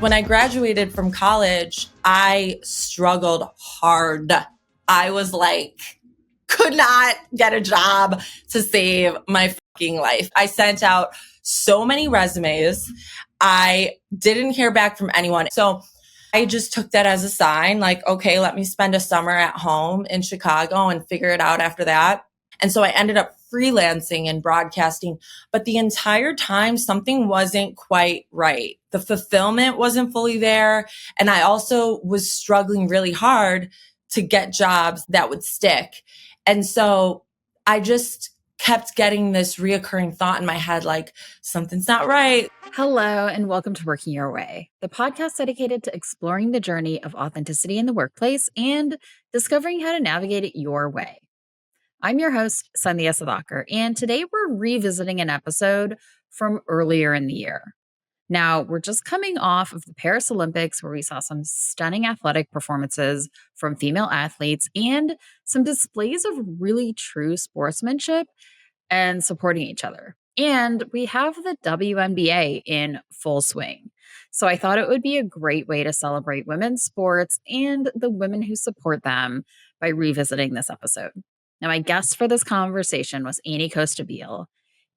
When I graduated from college, I struggled hard. I was like, could not get a job to save my fucking life. I sent out so many resumes. I didn't hear back from anyone. So I just took that as a sign, like, okay, let me spend a summer at home in Chicago and figure it out after that. And so I ended up freelancing and broadcasting, but the entire time something wasn't quite right. The fulfillment wasn't fully there. And I also was struggling really hard to get jobs that would stick. And so I just kept getting this reoccurring thought in my head, like, something's not right. Hello, and welcome to Working Your Way, the podcast dedicated to exploring the journey of authenticity in the workplace and discovering how to navigate it your way. I'm your host, Sandhya Sudhakar, and today we're revisiting an episode from earlier in the year. Now, we're just coming off of the Paris Olympics, where we saw some stunning athletic performances from female athletes and some displays of really true sportsmanship and supporting each other. And we have the WNBA in full swing. So I thought it would be a great way to celebrate women's sports and the women who support them by revisiting this episode. Now, my guest for this conversation was Annie Costabile,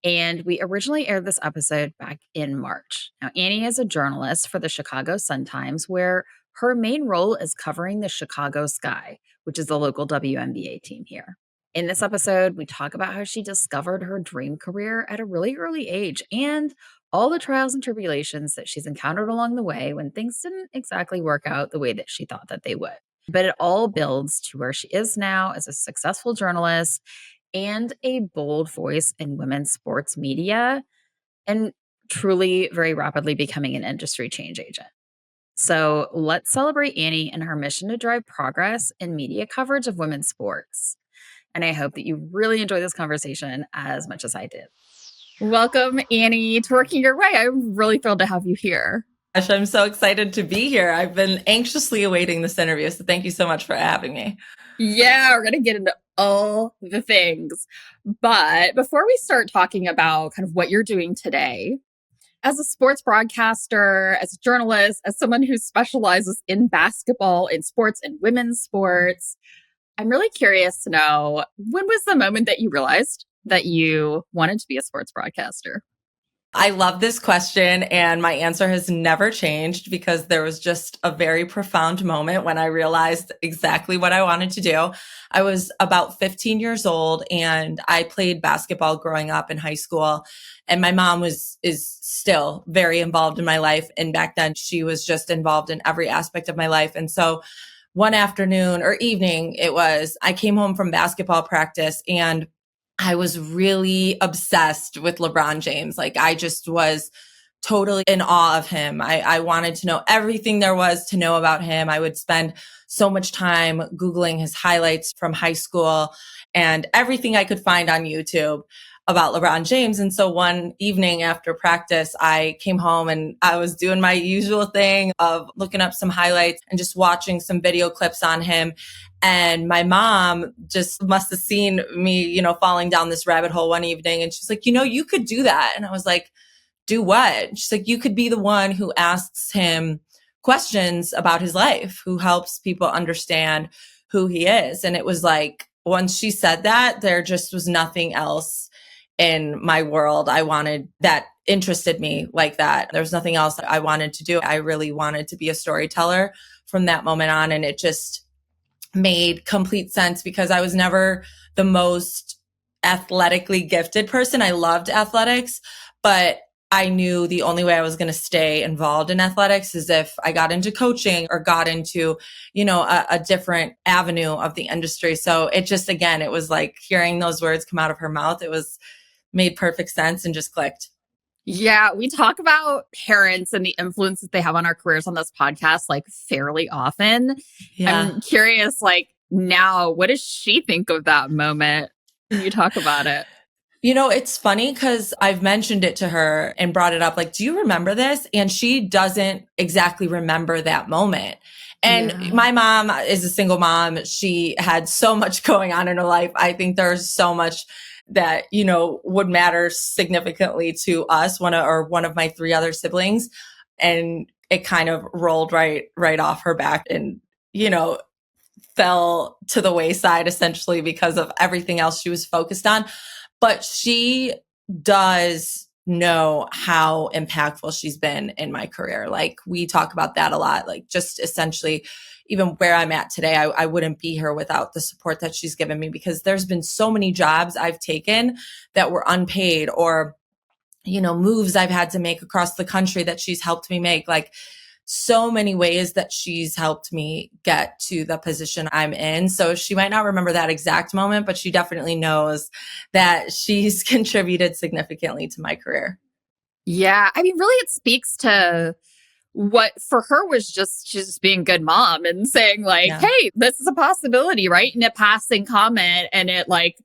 and we originally aired this episode back in March. Now, Annie is a journalist for the Chicago Sun-Times, where her main role is covering the Chicago Sky, which is the local WNBA team here. In this episode, we talk about how she discovered her dream career at a really early age and all the trials and tribulations that she's encountered along the way when things didn't exactly work out the way that she thought that they would. But it all builds to where she is now as a successful journalist and a bold voice in women's sports media, and truly very rapidly becoming an industry change agent. So let's celebrate Annie and her mission to drive progress in media coverage of women's sports. And I hope that you really enjoy this conversation as much as I did. Welcome, Annie, to Working Your Way. I'm really thrilled to have you here. Gosh, I'm so excited to be here. I've been anxiously awaiting this interview, so thank you so much for having me. Yeah, we're going to get into all the things. But before we start talking about kind of what you're doing today, as a sports broadcaster, as a journalist, as someone who specializes in basketball, in sports and women's sports, I'm really curious to know, when was the moment that you realized that you wanted to be a sports broadcaster? I love this question, and my answer has never changed because there was just a very profound moment when I realized exactly what I wanted to do. I was about 15 years old, and I played basketball growing up in high school. And my mom is still very involved in my life. And back then, she was just involved in every aspect of my life. And so one afternoon or evening, I came home from basketball practice, and I was really obsessed with LeBron James. Like, I just was totally in awe of him. I wanted to know everything there was to know about him. I would spend so much time Googling his highlights from high school and everything I could find on YouTube about LeBron James. And so one evening after practice, I came home and I was doing my usual thing of looking up some highlights and just watching some video clips on him. And my mom just must have seen me, falling down this rabbit hole one evening. And she's like, you could do that. And I was like, do what? She's like, you could be the one who asks him questions about his life, who helps people understand who he is. And it was like, once she said that, there just was nothing else in my world that interested me like that. There was nothing else that I wanted to do. I really wanted to be a storyteller from that moment on. And it just made complete sense because I was never the most athletically gifted person. I loved athletics, but I knew the only way I was going to stay involved in athletics is if I got into coaching or got into, a different avenue of the industry. So it just, again, it was like hearing those words come out of her mouth. It made perfect sense and just clicked. Yeah, we talk about parents and the influence that they have on our careers on this podcast like fairly often. Yeah. I'm curious, now, what does she think of that moment when you talk about it? It's funny because I've mentioned it to her and brought it up. Like, do you remember this? And she doesn't exactly remember that moment. And my mom is a single mom. She had so much going on in her life. I think there's so much that, would matter significantly to us, one of my three other siblings. And it kind of rolled right off her back and, fell to the wayside essentially because of everything else she was focused on. But she does know how impactful she's been in my career. Like we talk about that a lot, like just essentially even where I'm at today, I wouldn't be here without the support that she's given me, because there's been so many jobs I've taken that were unpaid, or, moves I've had to make across the country that she's helped me make. Like so many ways that she's helped me get to the position I'm in. So she might not remember that exact moment, but she definitely knows that she's contributed significantly to my career. Yeah. I mean, really, it speaks to what for her was she's just being a good mom and saying like, Yeah. hey, this is a possibility, right? And a passing comment, and it like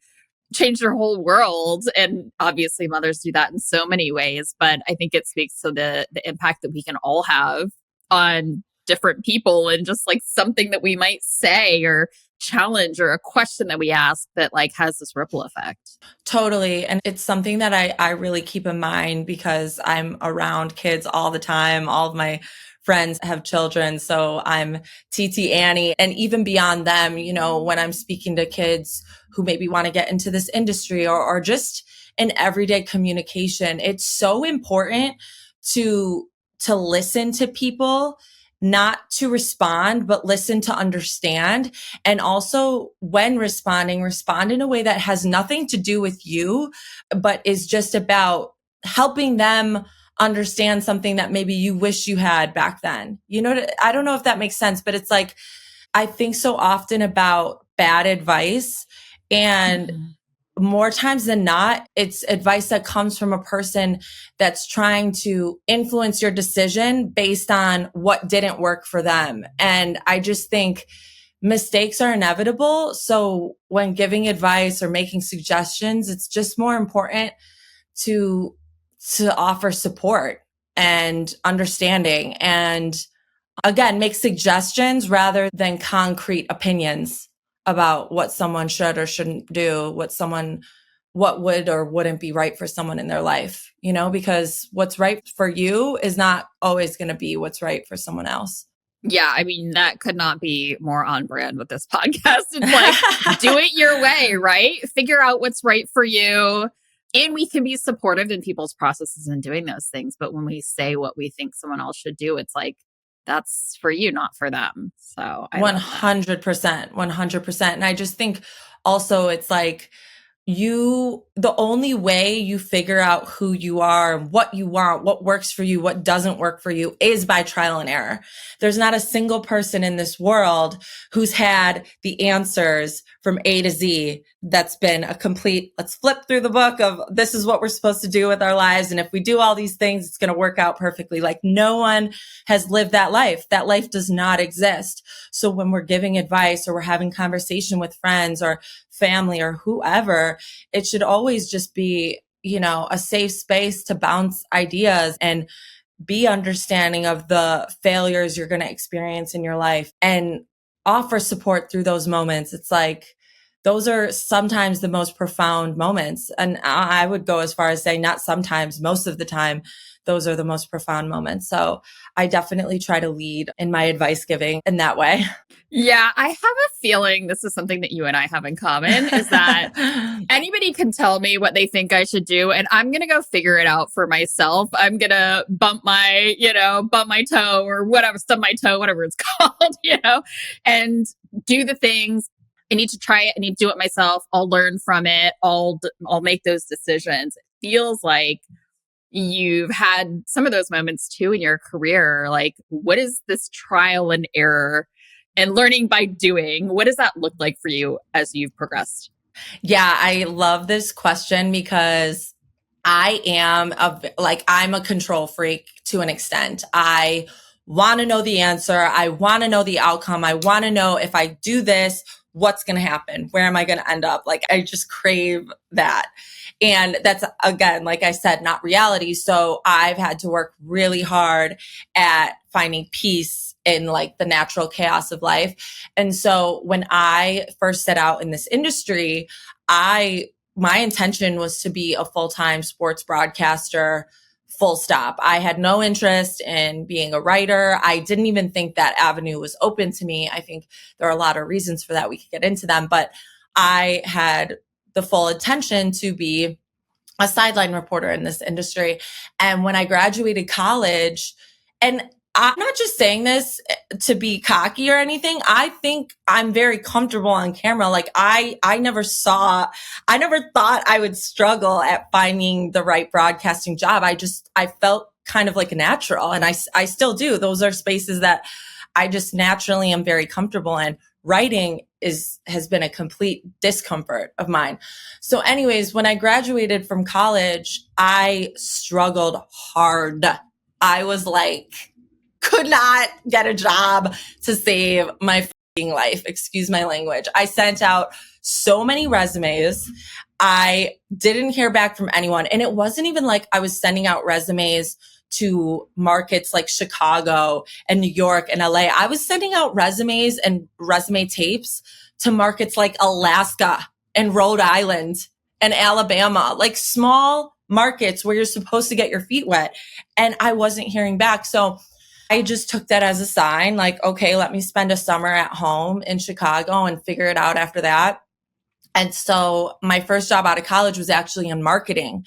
changed her whole world. And obviously mothers do that in so many ways, but I think it speaks to the impact that we can all have on different people, and just like something that we might say or challenge or a question that we ask that like has this ripple effect. Totally. And it's something that I really keep in mind because I'm around kids all the time. All of my friends have children. So I'm TT Annie. And even beyond them, when I'm speaking to kids who maybe want to get into this industry, or just in everyday communication, it's so important to listen to people, not to respond, but listen to understand. And also when respond in a way that has nothing to do with you, but is just about helping them understand something that maybe you wish you had back then. I don't know if that makes sense, but it's like, I think so often about bad advice, and more times than not, it's advice that comes from a person that's trying to influence your decision based on what didn't work for them. And I just think mistakes are inevitable. So when giving advice or making suggestions, it's just more important to offer support and understanding, and again, make suggestions rather than concrete opinions about what someone should or shouldn't do, what would or wouldn't be right for someone in their life, because what's right for you is not always going to be what's right for someone else. Yeah, I mean, that could not be more on brand with this podcast. It's like, do it your way, right? Figure out what's right for you. And we can be supportive in people's processes in doing those things. But when we say what we think someone else should do, it's like, that's for you, not for them. So 100%, 100%. And I just think also it's like, the only way you figure out who you are, what you want, what works for you, what doesn't work for you is by trial and error. There's not a single person in this world who's had the answers from A to Z that's been a complete, let's flip through the book of this is what we're supposed to do with our lives. And if we do all these things, it's going to work out perfectly. Like no one has lived that life. That life does not exist. So when we're giving advice or we're having conversation with friends or family or whoever, it should always just be, a safe space to bounce ideas and be understanding of the failures you're going to experience in your life and offer support through those moments. It's like, those are sometimes the most profound moments. And I would go as far as saying not sometimes, most of the time, those are the most profound moments. So I definitely try to lead in my advice giving in that way. Yeah, I have a feeling this is something that you and I have in common, is that anybody can tell me what they think I should do, and I'm going to go figure it out for myself. I'm going to bump my toe or whatever, stub my toe, whatever it's called, and do the things. I need to try it. I need to do it myself. I'll learn from it. I'll make those decisions. It feels like you've had some of those moments too in your career. Like, what is this trial and error and learning by doing? What does that look like for you as you've progressed? Yeah, I love this question because I'm a control freak to an extent. I want to know the answer. I want to know the outcome. I want to know if I do this, what's going to happen? Where am I going to end up? Like, I just crave that. And that's, again, like I said, not reality. So I've had to work really hard at finding peace in like the natural chaos of life. And so when I first set out in this industry, my intention was to be a full-time sports broadcaster full stop. I had no interest in being a writer. I didn't even think that avenue was open to me. I think there are a lot of reasons for that. We could get into them, but I had the full intention to be a sideline reporter in this industry. And when I graduated college, and I'm not just saying this to be cocky or anything. I think I'm very comfortable on camera. Like I never thought I would struggle at finding the right broadcasting job. I felt kind of like a natural, and I still do. Those are spaces that I just naturally am very comfortable in. Writing has been a complete discomfort of mine. So anyways, when I graduated from college, I struggled hard. I was like, could not get a job to save my fucking life. Excuse my language. I sent out so many resumes. I didn't hear back from anyone. And it wasn't even like I was sending out resumes to markets like Chicago and New York and LA. I was sending out resumes and resume tapes to markets like Alaska and Rhode Island and Alabama, like small markets where you're supposed to get your feet wet. And I wasn't hearing back. So I just took that as a sign, like, okay, let me spend a summer at home in Chicago and figure it out after that. And so my first job out of college was actually in marketing.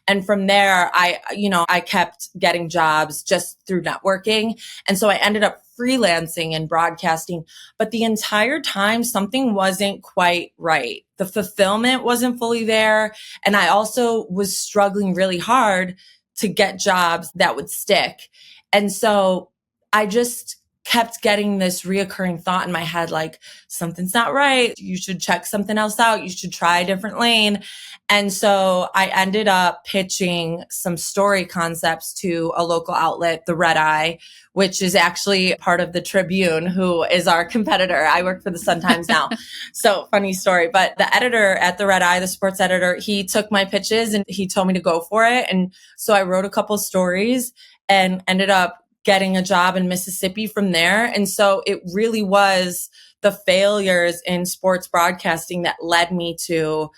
And from there, I kept getting jobs just through networking. And so I ended up freelancing and broadcasting. But the entire time, something wasn't quite right. The fulfillment wasn't fully there. And I also was struggling really hard to get jobs that would stick. And so I just kept getting this reoccurring thought in my head, like, something's not right. You should check something else out. You should try a different lane. And so I ended up pitching some story concepts to a local outlet, the Red Eye, which is actually part of the Tribune, who is our competitor. I work for the Sun-Times now. So funny story. But the editor at the Red Eye, the sports editor, he took my pitches and he told me to go for it. And so I wrote a couple stories and ended up getting a job in Mississippi from there. And so it really was the failures in sports broadcasting that led me to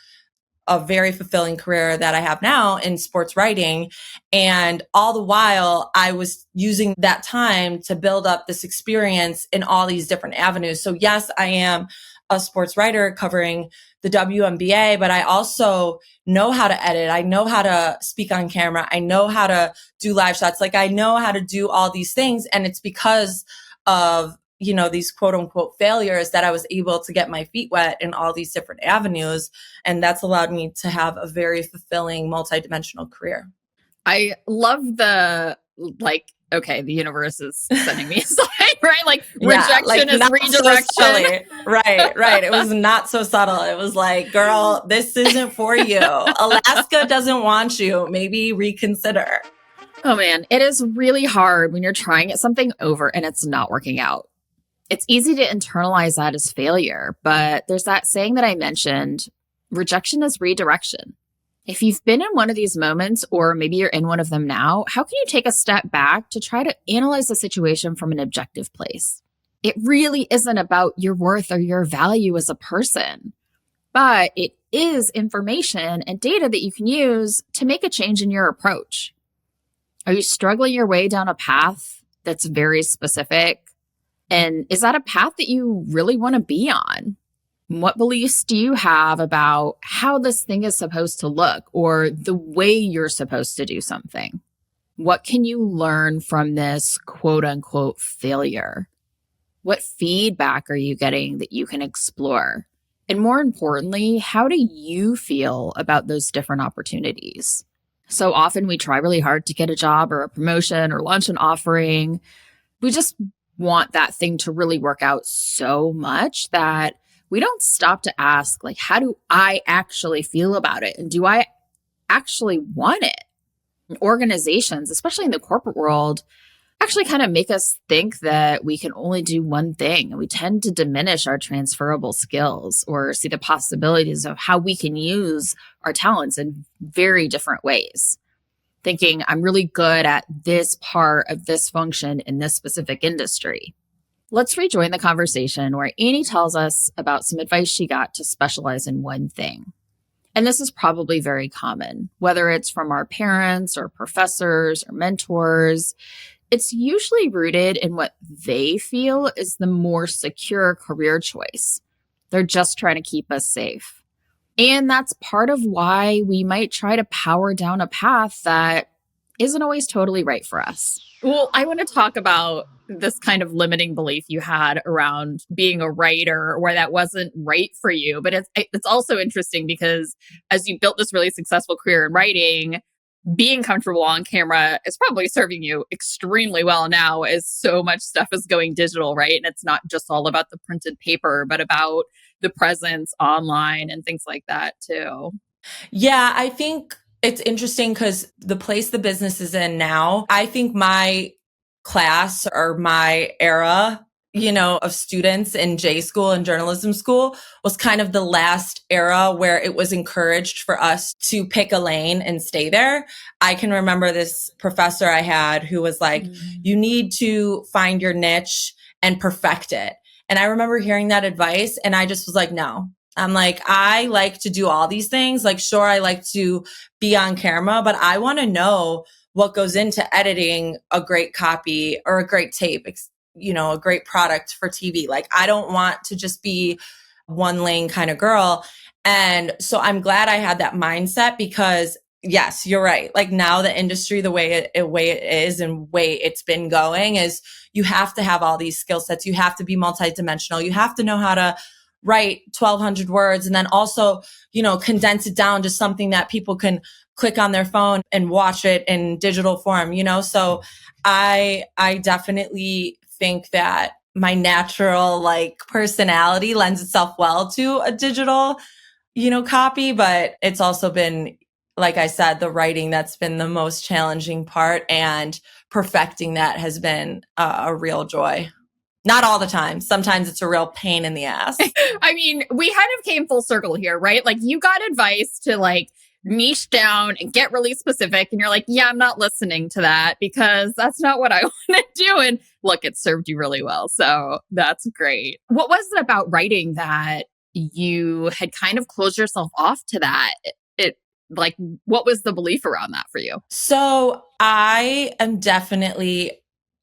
a very fulfilling career that I have now in sports writing. And all the while, I was using that time to build up this experience in all these different avenues. So yes, I am a sports writer covering the WNBA, but I also know how to edit. I know how to speak on camera. I know how to do live shots. Like I know how to do all these things. And it's because of, these quote unquote failures that I was able to get my feet wet in all these different avenues. And that's allowed me to have a very fulfilling multidimensional career. I love the the universe is sending me a sign, right? Like rejection is redirection. So right. It was not so subtle. It was like, girl, this isn't for you. Alaska doesn't want you. Maybe reconsider. Oh man, it is really hard when you're trying at something over and it's not working out. It's easy to internalize that as failure, but there's that saying that I mentioned, rejection is redirection. If you've been in one of these moments, or maybe you're in one of them now, how can you take a step back to try to analyze the situation from an objective place? It really isn't about your worth or your value as a person, but it is information and data that you can use to make a change in your approach. Are you struggling your way down a path that's very specific? And is that a path that you really want to be on? What beliefs do you have about how this thing is supposed to look or the way you're supposed to do something? What can you learn from this quote unquote failure? What feedback are you getting that you can explore? And more importantly, how do you feel about those different opportunities? So often we try really hard to get a job or a promotion or launch an offering. We just want that thing to really work out so much that we don't stop to ask, like, how do I actually feel about it? And do I actually want it? And organizations, especially in the corporate world, actually kind of make us think that we can only do one thing. And we tend to diminish our transferable skills or see the possibilities of how we can use our talents in very different ways. Thinking I'm really good at this part of this function in this specific industry. Let's rejoin the conversation where Annie tells us about some advice she got to specialize in one thing. And this is probably very common, whether it's from our parents or professors or mentors. It's usually rooted in what they feel is the more secure career choice. They're just trying to keep us safe. And that's part of why we might try to power down a path that isn't always totally right for us. Well, I want to talk about this kind of limiting belief you had around being a writer, where that wasn't right for you. But it's also interesting because as you built this really successful career in writing, being comfortable on camera is probably serving you extremely well now, as so much stuff is going digital, right? And it's not just all about the printed paper, but about the presence online and things like that too. Yeah, I think it's interesting because the place the business is in now, I think my class or my era, of students in J school and journalism school was kind of the last era where it was encouraged for us to pick a lane and stay there. I can remember this professor I had who was like, you need to find your niche and perfect it. And I remember hearing that advice and I just was like, no. I'm like, I like to do all these things. Like, sure, I like to be on camera, but I want to know what goes into editing a great copy or a great tape, a great product for TV. Like, I don't want to just be one lane kind of girl. And so I'm glad I had that mindset because yes, you're right. Like now the industry, the way it is and way it's been going is you have to have all these skill sets. You have to be multidimensional. You have to know how to write 1,200 words and then also, condense it down to something that people can click on their phone and watch it in digital form, So I definitely think that my natural personality lends itself well to a digital, copy, but it's also been, like I said, the writing that's been the most challenging part, and perfecting that has been a real joy. Not all the time. Sometimes it's a real pain in the ass. I mean, we kind of came full circle here, right? Like you got advice to niche down and get really specific. And you're like, yeah, I'm not listening to that because that's not what I want to do. And look, it served you really well. So that's great. What was it about writing that you had kind of closed yourself off to that? What was the belief around that for you? So I am definitely,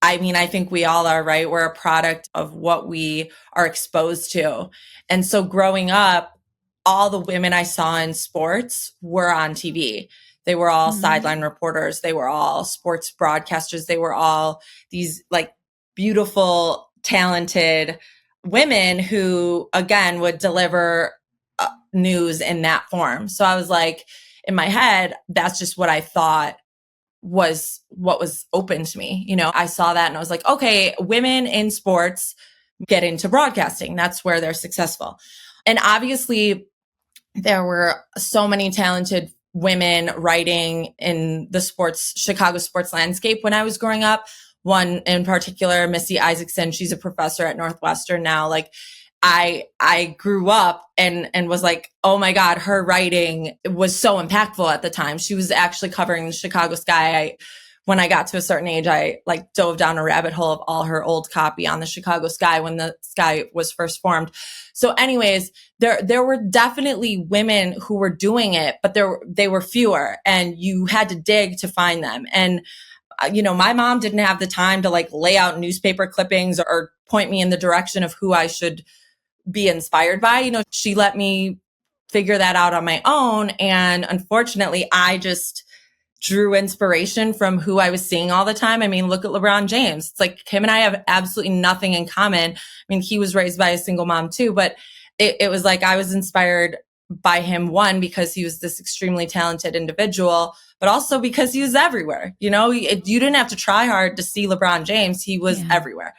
I think we all are, right? We're a product of what we are exposed to. And so growing up, all the women I saw in sports were on TV. They were all sideline reporters. They were all sports broadcasters. They were all these beautiful, talented women who, again, would deliver news in that form. So I was like, in my head, that's just what I thought was what was open to me. I saw that and I was like, okay, women in sports get into broadcasting. That's where they're successful. And obviously there were so many talented women writing in the Chicago sports landscape when I was growing up. One in particular, Missy Isaacson, she's a professor at Northwestern now. I grew up and was like, oh my God, her writing was so impactful at the time. She was actually covering the Chicago Sky. When I got to a certain age, I dove down a rabbit hole of all her old copy on the Chicago Sky when the Sky was first formed. So anyways, there were definitely women who were doing it, but they were fewer and you had to dig to find them. And my mom didn't have the time to lay out newspaper clippings or point me in the direction of who I should be inspired by. She let me figure that out on my own. And unfortunately, I just drew inspiration from who I was seeing all the time. Look at LeBron James. It's like him and I have absolutely nothing in common. He was raised by a single mom too, but it was like I was inspired by him, one, because he was this extremely talented individual, but also because he was everywhere. You didn't have to try hard to see LeBron James. He was everywhere.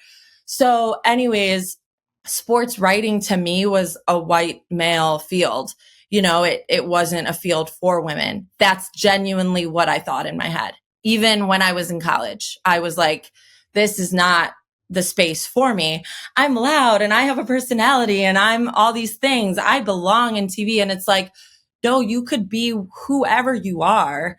So anyways, sports writing to me was a white male field. It wasn't a field for women. That's genuinely what I thought in my head. Even when I was in college, I was like, this is not the space for me. I'm loud and I have a personality and I'm all these things. I belong in TV. And it's like, no, you could be whoever you are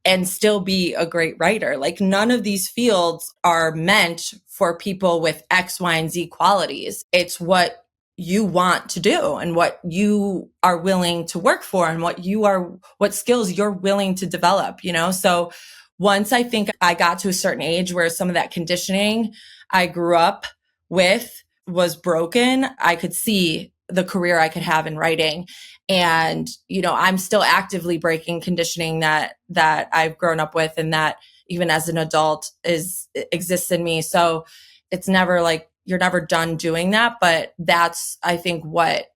and still be a great writer. None of these fields are meant for people with X, Y, and Z qualities. It's what you want to do and what you are willing to work for and what skills you're willing to develop, So once I think I got to a certain age where some of that conditioning I grew up with was broken, I could see the career I could have in writing. And, I'm still actively breaking conditioning that I've grown up with and that even as an adult exists in me. So it's never like you're never done doing that. But that's, I think, what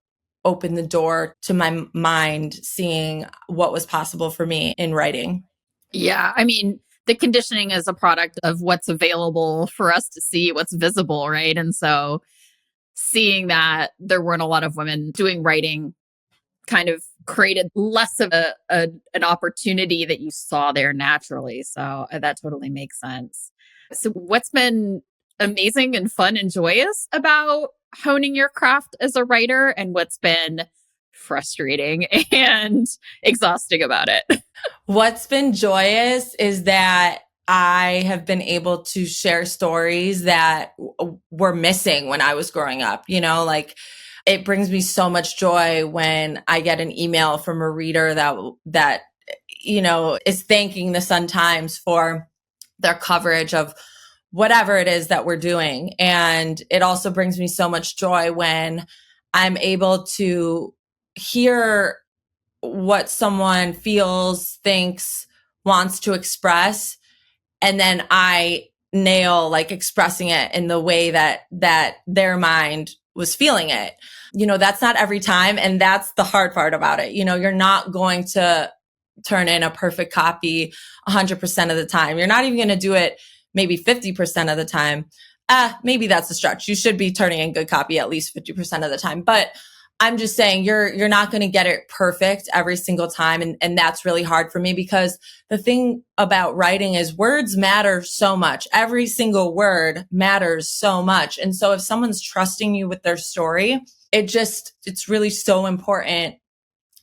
opened the door to my mind, seeing what was possible for me in writing. Yeah. I mean, the conditioning is a product of what's available for us to see, what's visible, right? And so seeing that there weren't a lot of women doing writing kind of created less of an opportunity that you saw there naturally. So that totally makes sense. So what's been amazing and fun and joyous about honing your craft as a writer, and what's been frustrating and exhausting about it? What's been joyous is that I have been able to share stories that were missing when I was growing up, like it brings me so much joy when I get an email from a reader that is thanking the Sun-Times for their coverage of whatever it is that we're doing. And it also brings me so much joy when I'm able to hear what someone feels, thinks, wants to express, and then I nail like expressing it in the way that their mind was feeling it. That's not every time, and that's the hard part about it. You're not going to turn in a perfect copy 100% of the time. You're not even going to do it maybe 50% of the time. Maybe that's a stretch. You should be turning in good copy at least 50% of the time. But I'm just saying you're not going to get it perfect every single time. And that's really hard for me, because the thing about writing is words matter so much. Every single word matters so much. And so if someone's trusting you with their story, it's really so important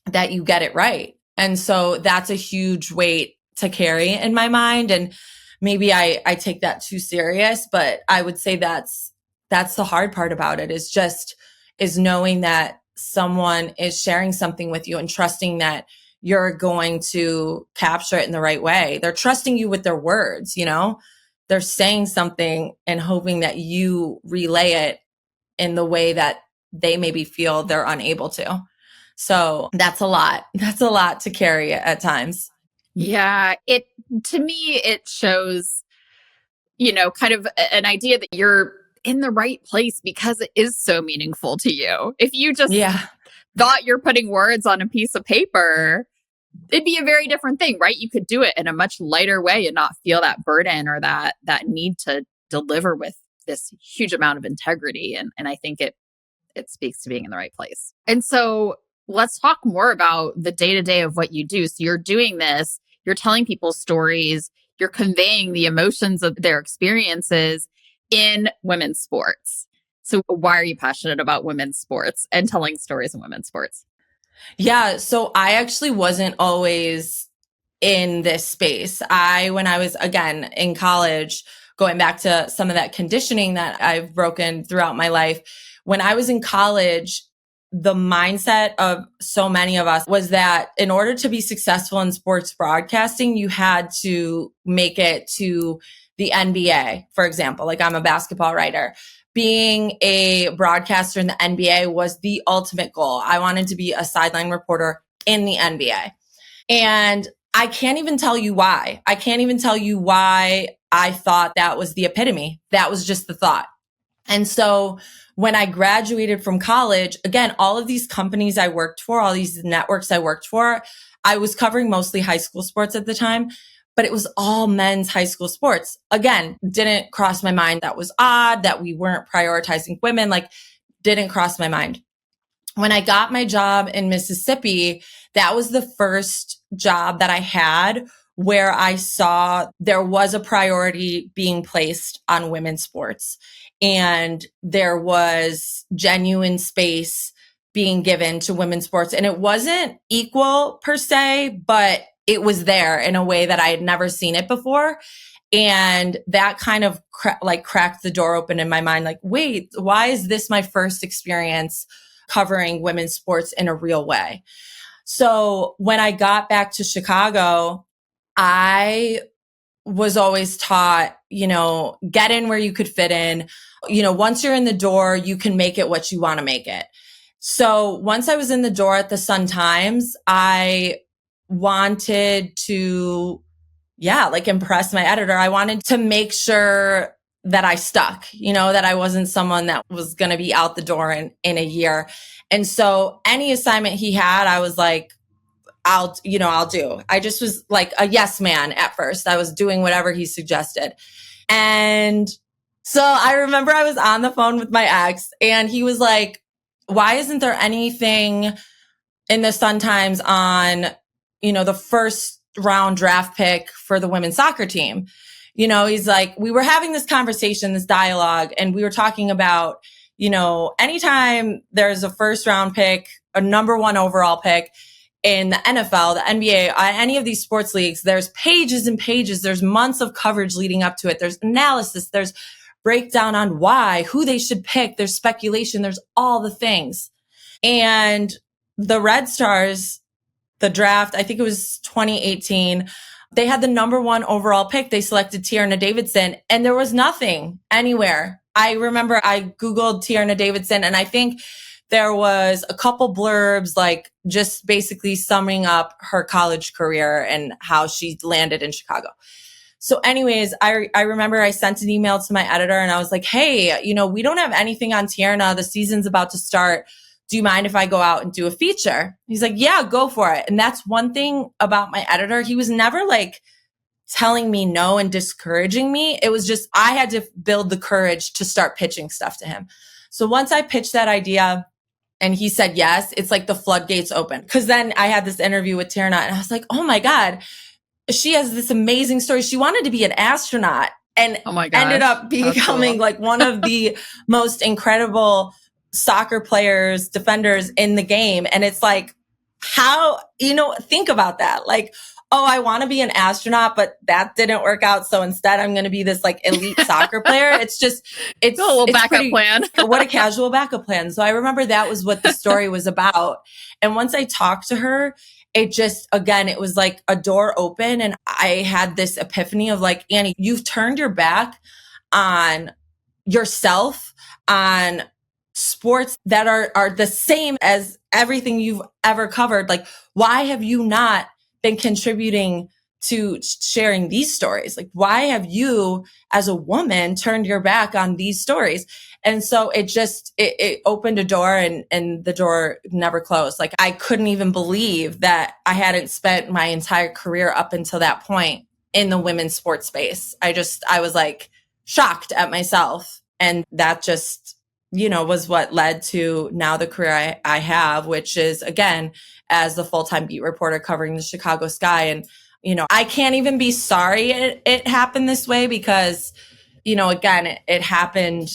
that you get it right. And so that's a huge weight to carry in my mind. And maybe I take that too serious, but I would say that's the hard part about it, is knowing that someone is sharing something with you and trusting that you're going to capture it in the right way. They're trusting you with their words, they're saying something and hoping that you relay it in the way that they maybe feel they're unable to. So that's a lot. That's a lot to carry at times. Yeah, to me, it shows, kind of an idea that you're in the right place because it is so meaningful to you. If you just thought you're putting words on a piece of paper, it'd be a very different thing, right? You could do it in a much lighter way and not feel that burden or that need to deliver with this huge amount of integrity. And I think it speaks to being in the right place. And so let's talk more about the day-to-day of what you do. So you're doing this, you're telling people stories, you're conveying the emotions of their experiences in women's sports. So why are you passionate about women's sports and telling stories in women's sports? Yeah. So I actually wasn't always in this space. When I was, again, in college, going back to some of that conditioning that I've broken throughout my life, when I was in college, the mindset of so many of us was that in order to be successful in sports broadcasting, you had to make it to the NBA, for example. Like, I'm a basketball writer. Being a broadcaster in the NBA was the ultimate goal. I wanted to be a sideline reporter in the NBA. And I can't even tell you why. I can't even tell you why I thought that was the epitome. That was just the thought. And so when I graduated from college, again, all of these companies I worked for, all these networks I worked for, I was covering mostly high school sports at the time, but it was all men's high school sports. Again, didn't cross my mind that was odd, that we weren't prioritizing women, didn't cross my mind. When I got my job in Mississippi, that was the first job that I had where I saw there was a priority being placed on women's sports. And there was genuine space being given to women's sports. And it wasn't equal per se, but it was there in a way that I had never seen it before. And that kind of cracked the door open in my mind. Like, wait, why is this my first experience covering women's sports in a real way? So when I got back to Chicago, I was always taught, get in where you could fit in. Once you're in the door, you can make it what you want to make it. So once I was in the door at the Sun-Times, I wanted to, impress my editor. I wanted to make sure that I stuck, that I wasn't someone that was going to be out the door in a year. And so any assignment he had, I was like, I'll do. I just was like a yes man at first. I was doing whatever he suggested. And so I remember I was on the phone with my ex and he was like, why isn't there anything in the Sun-Times on, the first round draft pick for the women's soccer team? He's like, we were having this conversation, this dialogue, and we were talking about, anytime there's a first round pick, a number 1 overall pick, in the NFL, the NBA, any of these sports leagues, there's pages and pages. There's months of coverage leading up to it. There's analysis. There's breakdown on why, who they should pick. There's speculation. There's all the things. And the Red Stars, the draft, I think it was 2018, they had the number 1 overall pick. They selected Tierna Davidson and there was nothing anywhere. I remember I Googled Tierna Davidson and I think there was a couple blurbs, like just basically summing up her college career and how she landed in Chicago. So anyways, I remember I sent an email to my editor and I was like, hey, we don't have anything on Tierna. The season's about to start. Do you mind if I go out and do a feature? He's like, yeah, go for it. And that's one thing about my editor. He was never like telling me no and discouraging me. It was just, I had to build the courage to start pitching stuff to him. So once I pitched that idea, and he said yes, it's like the floodgates open. Because then I had this interview with Tierna and I was like, oh my God, she has this amazing story. She wanted to be an astronaut and ended up becoming like one of the most incredible soccer players, defenders in the game. And it's like, how, think about that. Like, oh, I want to be an astronaut, but that didn't work out. So instead I'm going to be this like elite soccer player. It's a little backup plan. What a casual backup plan. So I remember that was what the story was about. And once I talked to her, it just, again, it was like a door open. And I had this epiphany of like, Annie, you've turned your back on yourself, on sports that are the same as everything you've ever covered. Like, why have you not been contributing to sharing these stories? Like, why have you as a woman turned your back on these stories? And so it opened a door and the door never closed. Like, I couldn't even believe that I hadn't spent my entire career up until that point in the women's sports space. I was like shocked at myself. And that just, was what led to now the career I have, which is, again, as the full-time beat reporter covering the Chicago Sky. And, I can't even be sorry it happened this way because, again, it happened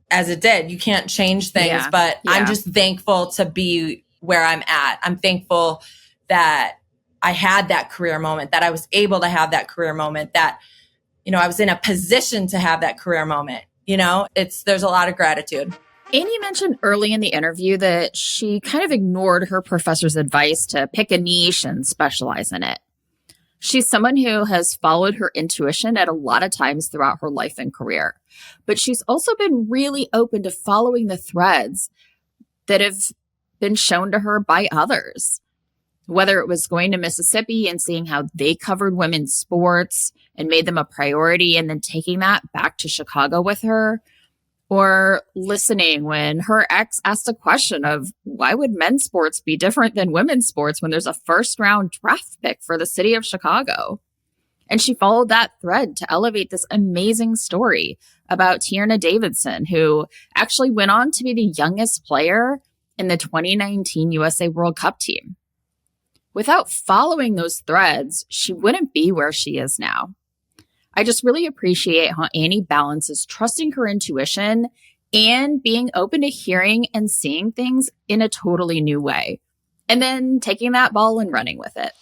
as it did. You can't change things, but I'm just thankful to be where I'm at. I'm thankful that I had that career moment, that I was able to have that career moment, that, I was in a position to have that career moment. There's a lot of gratitude. Annie mentioned early in the interview that she kind of ignored her professor's advice to pick a niche and specialize in it. She's someone who has followed her intuition at a lot of times throughout her life and career, but she's also been really open to following the threads that have been shown to her by others. Whether it was going to Mississippi and seeing how they covered women's sports and made them a priority and then taking that back to Chicago with her, or listening when her ex asked a question of why would men's sports be different than women's sports when there's a first round draft pick for the city of Chicago. And she followed that thread to elevate this amazing story about Tierna Davidson, who actually went on to be the youngest player in the 2019 USA World Cup team. Without following those threads, she wouldn't be where she is now. I just really appreciate how Annie balances trusting her intuition and being open to hearing and seeing things in a totally new way, and then taking that ball and running with it.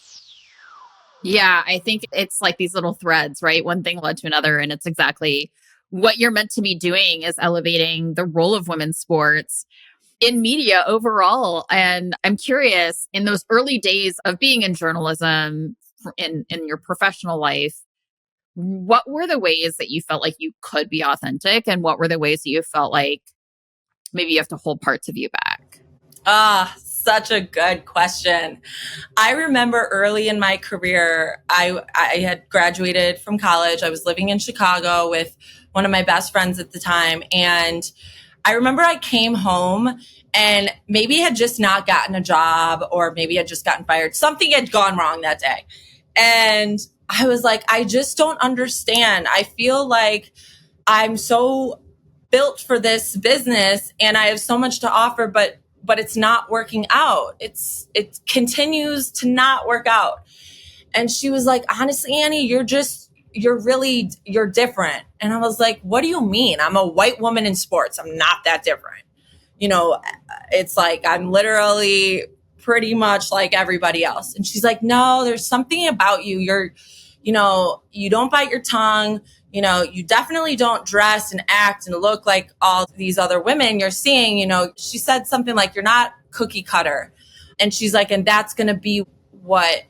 Yeah, I think it's like these little threads, right? One thing led to another. And it's exactly what you're meant to be doing is elevating the role of women's sports in media overall. And I'm curious, in those early days of being in journalism, in your professional life, what were the ways that you felt like you could be authentic? And what were the ways that you felt like maybe you have to hold parts of you back? Ah, such a good question. I remember early in my career, I had graduated from college. I was living in Chicago with one of my best friends at the time. And I remember I came home and maybe had just not gotten a job or maybe had just gotten fired. Something had gone wrong that day. And I was like, I just don't understand. I feel like I'm so built for this business and I have so much to offer, but it's not working out. It continues to not work out. And she was like, honestly, Annie, you're different. And I was like, what do you mean? I'm a white woman in sports. I'm not that different. You know, it's like I'm literally pretty much like everybody else. And she's like, no, there's something about you. You don't bite your tongue. You definitely don't dress and act and look like all these other women you're seeing. She said something like, you're not cookie cutter. And she's like, and that's going to be what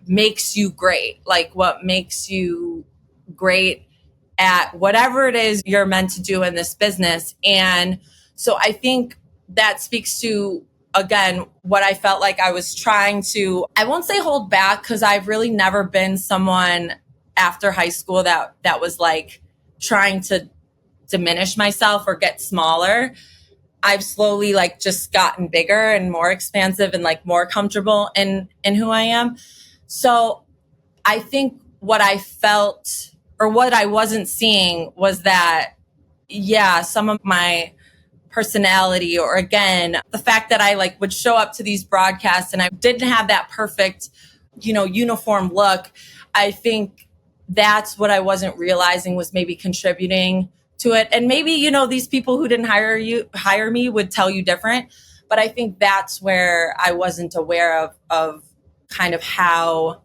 makes you great, like what makes you great at whatever it is you're meant to do in this business. And so I think that speaks to, again, what I felt like I was trying to, I won't say hold back, because I've really never been someone after high school that was like trying to diminish myself or get smaller. I've slowly like just gotten bigger and more expansive and like more comfortable in who I am. So I think what I felt or what I wasn't seeing was that, yeah, some of my personality, or again, the fact that I like would show up to these broadcasts and I didn't have that perfect, uniform look. I think that's what I wasn't realizing was maybe contributing to it. And maybe, these people who didn't hire me would tell you different. But I think that's where I wasn't aware of kind of how,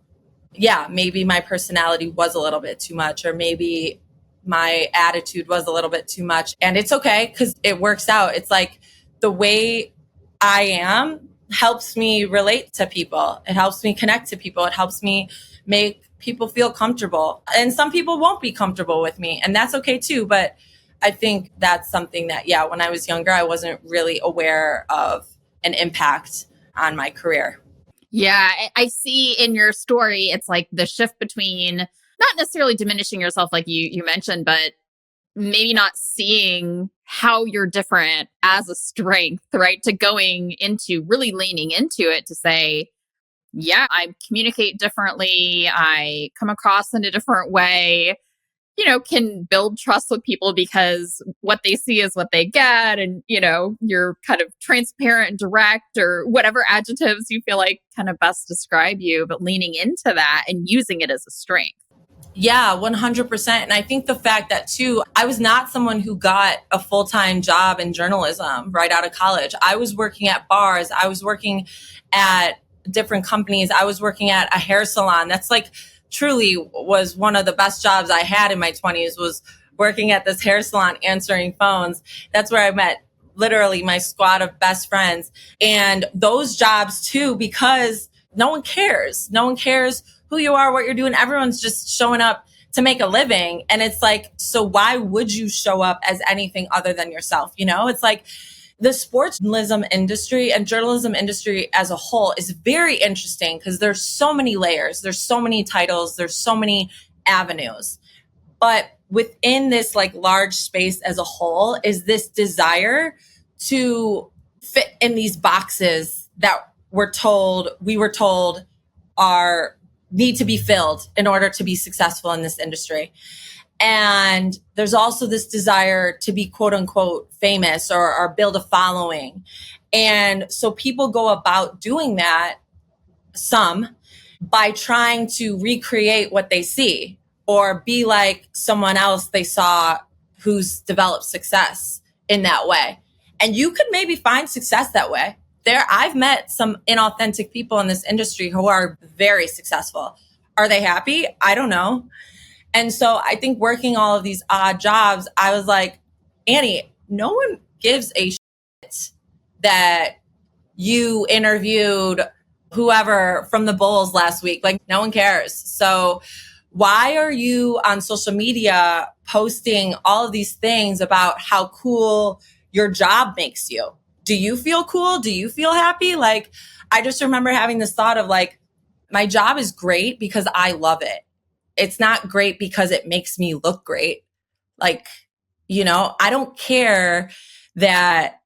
yeah, maybe my personality was a little bit too much, or maybe my attitude was a little bit too much. And it's okay because it works out. It's like the way I am helps me relate to people. It helps me connect to people. It helps me make people feel comfortable. And some people won't be comfortable with me, and that's okay too. But I think that's something that, yeah, when I was younger, I wasn't really aware of an impact on my career. Yeah, I see in your story, it's like the shift between not necessarily diminishing yourself, like you mentioned, but maybe not seeing how you're different as a strength, right? To going into really leaning into it to say, yeah, I communicate differently. I come across in a different way, can build trust with people because what they see is what they get. And, you're kind of transparent and direct, or whatever adjectives you feel like kind of best describe you, but leaning into that and using it as a strength. Yeah, 100%. And I think the fact that too, I was not someone who got a full-time job in journalism right out of college. I was working at bars. I was working at different companies. I was working at a hair salon. That's like truly was one of the best jobs I had in my 20s, was working at this hair salon, answering phones. That's where I met literally my squad of best friends. And those jobs too, because no one cares. No one cares who you are, what you're doing. Everyone's just showing up to make a living. And it's like, so why would you show up as anything other than yourself? It's like the sports journalism industry and journalism industry as a whole is very interesting because there's so many layers, there's so many titles, there's so many avenues. But within this like large space as a whole is this desire to fit in these boxes that we were told are need to be filled in order to be successful in this industry. And there's also this desire to be quote unquote famous or build a following. And so people go about doing that, some, by trying to recreate what they see or be like someone else they saw who's developed success in that way. And you could maybe find success that way. I've met some inauthentic people in this industry who are very successful. Are they happy? I don't know. And so I think working all of these odd jobs, I was like, Annie, no one gives a shit that you interviewed whoever from the Bulls last week. Like, no one cares. So why are you on social media posting all of these things about how cool your job makes you? Do you feel cool? Do you feel happy? Like, I just remember having this thought of like, my job is great because I love it. It's not great because it makes me look great. Like, I don't care that,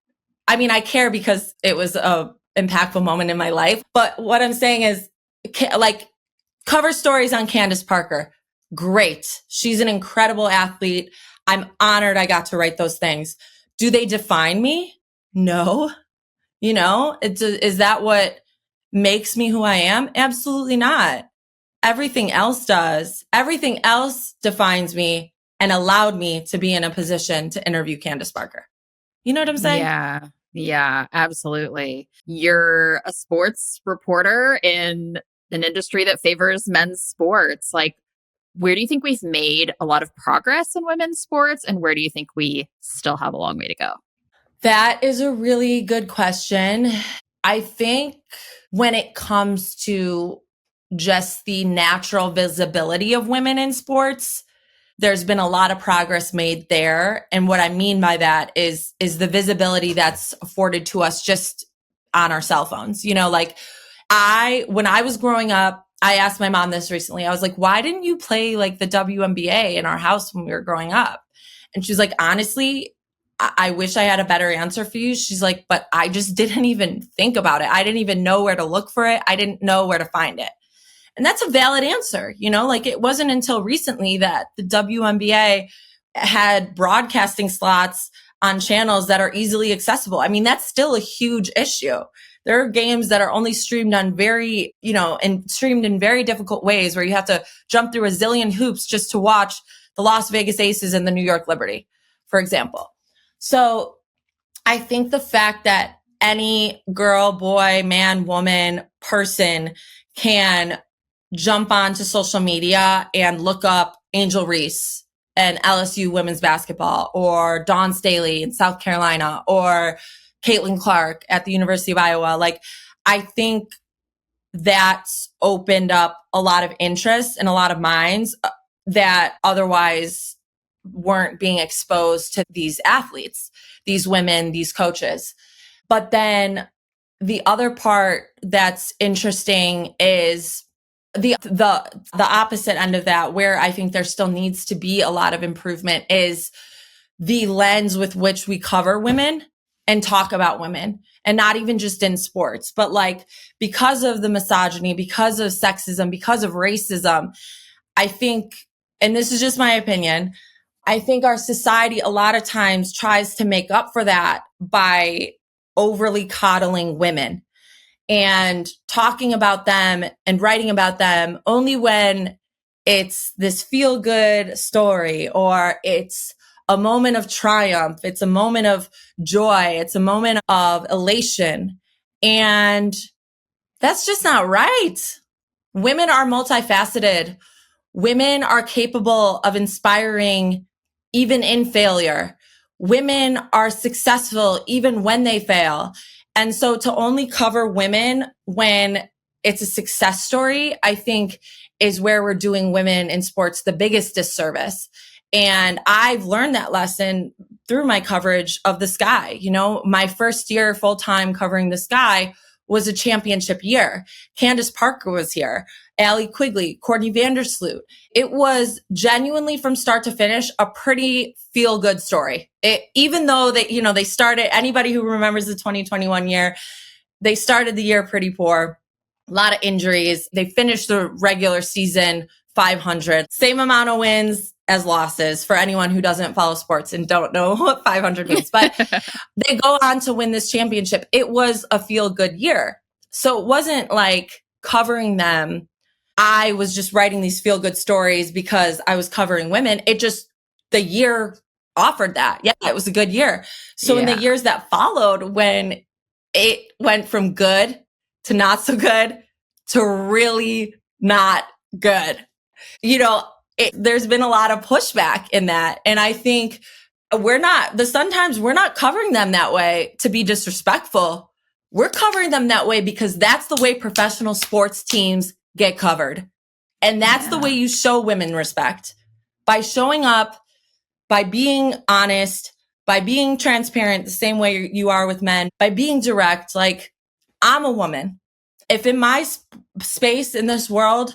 I mean, I care because it was a impactful moment in my life. But what I'm saying is, like, cover stories on Candace Parker. Great. She's an incredible athlete. I'm honored I got to write those things. Do they define me? No. Is that what makes me who I am? Absolutely not. Everything else does. Everything else defines me and allowed me to be in a position to interview Candace Parker. You know what I'm saying? Yeah, absolutely. You're a sports reporter in an industry that favors men's sports. Like, where do you think we've made a lot of progress in women's sports? And where do you think we still have a long way to go? That is a really good question. I think when it comes to just the natural visibility of women in sports, there's been a lot of progress made there. And what I mean by that is the visibility that's afforded to us just on our cell phones. Like when I was growing up, I asked my mom this recently. I was like, why didn't you play like the WNBA in our house when we were growing up? And she's like, honestly, I wish I had a better answer for you. She's like, but I just didn't even think about it. I didn't even know where to look for it. I didn't know where to find it. And that's a valid answer. Like it wasn't until recently that the WNBA had broadcasting slots on channels that are easily accessible. I mean, that's still a huge issue. There are games that are only streamed on and streamed in very difficult ways where you have to jump through a zillion hoops just to watch the Las Vegas Aces and the New York Liberty, for example. So I think the fact that any girl, boy, man, woman, person can jump onto social media and look up Angel Reese and LSU women's basketball, or Dawn Staley in South Carolina, or Caitlin Clark at the University of Iowa. Like, I think that's opened up a lot of interest and a lot of minds that otherwise weren't being exposed to these athletes, these women, these coaches. But then the other part that's interesting is the opposite end of that, where I think there still needs to be a lot of improvement, is the lens with which we cover women and talk about women. And not even just in sports, but like, because of the misogyny, because of sexism, because of racism, I think, and this is just my opinion, I think our society a lot of times tries to make up for that by overly coddling women and talking about them and writing about them only when it's this feel good story, or it's a moment of triumph. It's a moment of joy. It's a moment of elation. And that's just not right. Women are multifaceted. Women are capable of inspiring even in failure. Women are successful even when they fail. And so to only cover women when it's a success story, I think is where we're doing women in sports the biggest disservice. And I've learned that lesson through my coverage of the Sky. My first year full-time covering the Sky was a championship year. Candace Parker was here, Allie Quigley, Courtney Vandersloot. It was genuinely from start to finish a pretty feel-good story. Even though they started, anybody who remembers the 2021 year, they started the year pretty poor, a lot of injuries. They finished the regular season 500, same amount of wins as losses for anyone who doesn't follow sports and don't know what 500 means, but they go on to win this championship. It was a feel good year. So it wasn't like covering them, I was just writing these feel good stories because I was covering women. The year offered that. Yeah, it was a good year. So in the years that followed, when it went from good to not so good to really not Good. There's been a lot of pushback in that. And I think sometimes we're not covering them that way to be disrespectful. We're covering them that way because that's the way professional sports teams get covered. And that's the way you show women respect, by showing up, by being honest, by being transparent the same way you are with men, by being direct. Like, I'm a woman. If in my space in this world,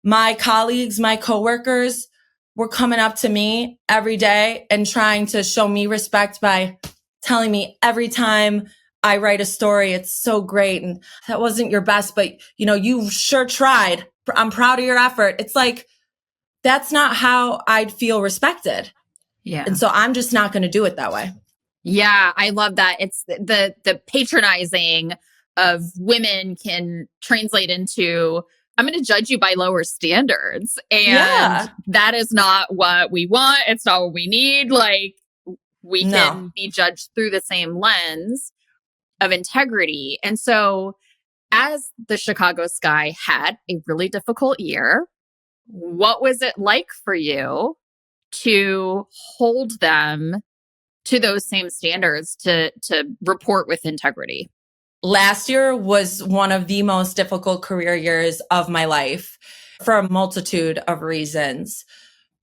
my colleagues, my coworkers were coming up to me every day and trying to show me respect by telling me every time I write a story, it's so great. And that wasn't your best, but you sure tried. I'm proud of your effort. It's like, that's not how I'd feel respected. Yeah. And so I'm just not going to do it that way. Yeah, I love that. It's the patronizing of women can translate into, I'm going to judge you by lower standards. And that is not what we want. It's not what we need. Like, we can be judged through the same lens of integrity. And so as the Chicago Sky had a really difficult year, what was it like for you to hold them to those same standards, to report with integrity? Last year was one of the most difficult career years of my life for a multitude of reasons.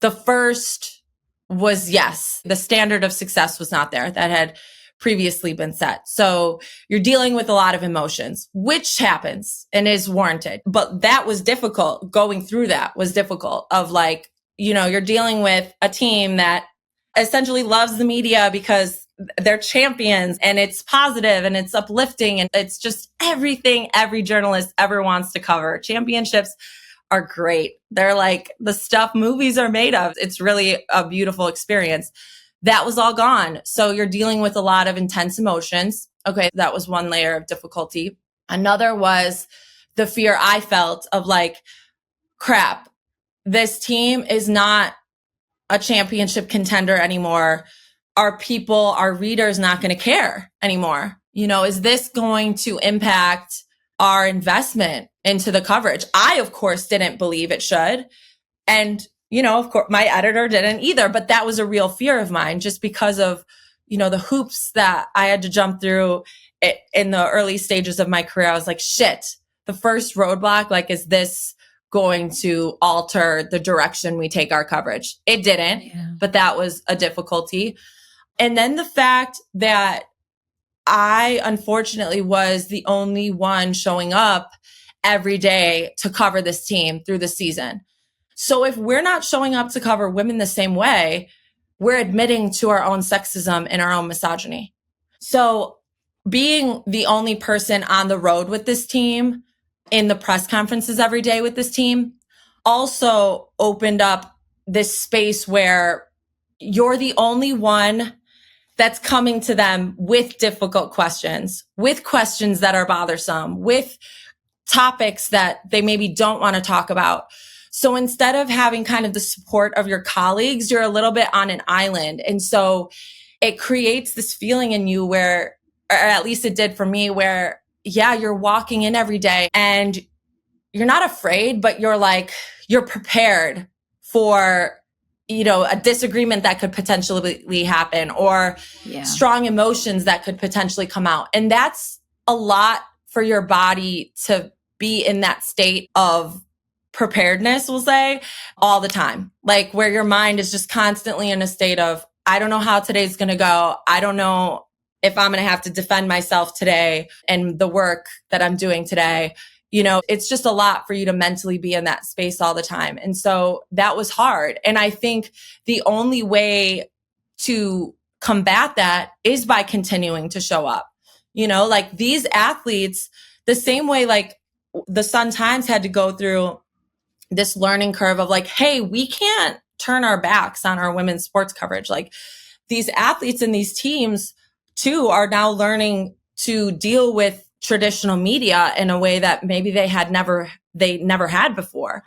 The first was, yes, the standard of success was not there that had previously been set. So you're dealing with a lot of emotions, which happens and is warranted. But that was difficult. Going through that was difficult, of like, you're dealing with a team that essentially loves the media because they're champions, and it's positive and it's uplifting, and it's just everything every journalist ever wants to cover. Championships are great. They're like the stuff movies are made of. It's really a beautiful experience. That was all gone. So you're dealing with a lot of intense emotions. Okay, that was one layer of difficulty. Another was the fear I felt of like, crap, this team is not a championship contender anymore. Are our readers not going to care anymore? Is this going to impact our investment into the coverage? I, of course, didn't believe it should. And, of course, my editor didn't either. But that was a real fear of mine, just because of, the hoops that I had to jump through in the early stages of my career. I was like, shit, the first roadblock, like, is this going to alter the direction we take our coverage? It didn't, but that was a difficulty. And then the fact that I, unfortunately, was the only one showing up every day to cover this team through the season. So if we're not showing up to cover women the same way, we're admitting to our own sexism and our own misogyny. So being the only person on the road with this team, in the press conferences every day with this team, also opened up this space where you're the only one that's coming to them with difficult questions, with questions that are bothersome, with topics that they maybe don't want to talk about. So instead of having kind of the support of your colleagues, you're a little bit on an island. And so it creates this feeling in you where, or at least it did for me, where, yeah, you're walking in every day and you're not afraid, but you're prepared for, a disagreement that could potentially happen, or strong emotions that could potentially come out. And that's a lot for your body to be in that state of preparedness, we'll say, all the time. Like, where your mind is just constantly in a state of, I don't know how today's going to go. I don't know if I'm going to have to defend myself today and the work that I'm doing today. It's just a lot for you to mentally be in that space all the time. And so that was hard. And I think the only way to combat that is by continuing to show up. Like, these athletes, the same way like the Sun Times had to go through this learning curve of like, hey, we can't turn our backs on our women's sports coverage. Like, these athletes and these teams too are now learning to deal with traditional media in a way that maybe they never had before.